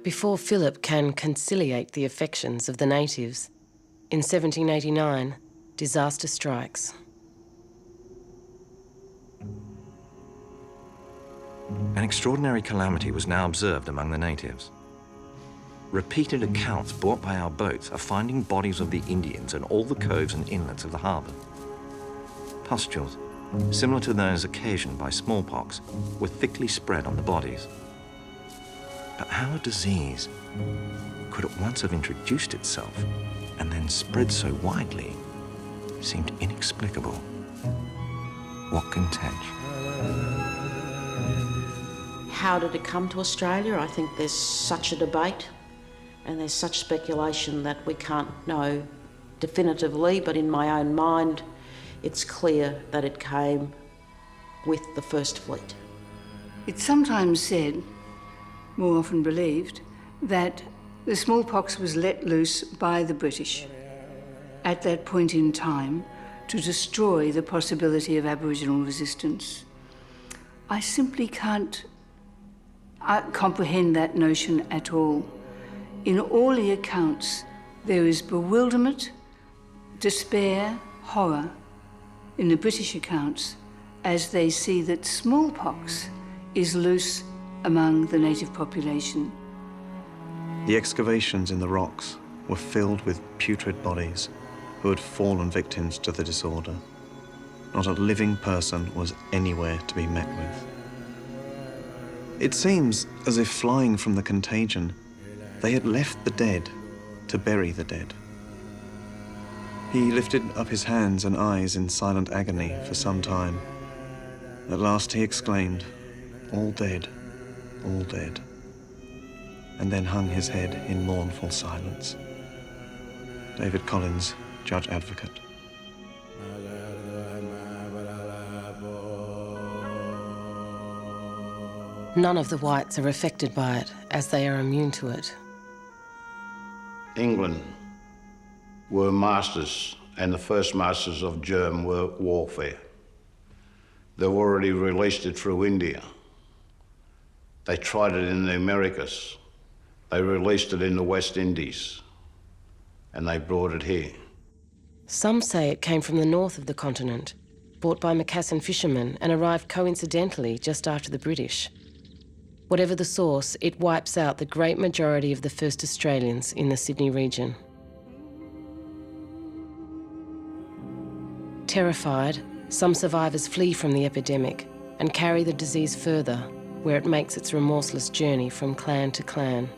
Before Philip can conciliate the affections of the natives, in 1789, disaster strikes. An extraordinary calamity was now observed among the natives. Repeated accounts brought by our boats are finding bodies of the Indians in all the coves and inlets of the harbour. Pustules, similar to those occasioned by smallpox, were thickly spread on the bodies. But how a disease could at once have introduced itself and then spread so widely seemed inexplicable. What can tell? How did it come to Australia? I think there's such a debate and there's such speculation that we can't know definitively, but in my own mind, it's clear that it came with the First Fleet. It's sometimes said, more often believed, that the smallpox was let loose by the British at that point in time to destroy the possibility of Aboriginal resistance. I simply can't comprehend that notion at all. In all the accounts, there is bewilderment, despair, horror in the British accounts as they see that smallpox is loose among the native population. The excavations in the rocks were filled with putrid bodies who had fallen victims to the disorder. Not a living person was anywhere to be met with. It seems as if flying from the contagion, they had left the dead to bury the dead. He lifted up his hands and eyes in silent agony for some time. At last he exclaimed, "All dead, all dead," and then hung his head in mournful silence. David Collins, Judge Advocate. None of the whites are affected by it, as they are immune to it. England were masters, and the first masters of germ warfare. They've already released it through India. They tried it in the Americas. They released it in the West Indies, and they brought it here. Some say it came from the north of the continent, brought by Macassan fishermen and arrived coincidentally just after the British. Whatever the source, it wipes out the great majority of the first Australians in the Sydney region. Terrified, some survivors flee from the epidemic and carry the disease further, where it makes its remorseless journey from clan to clan.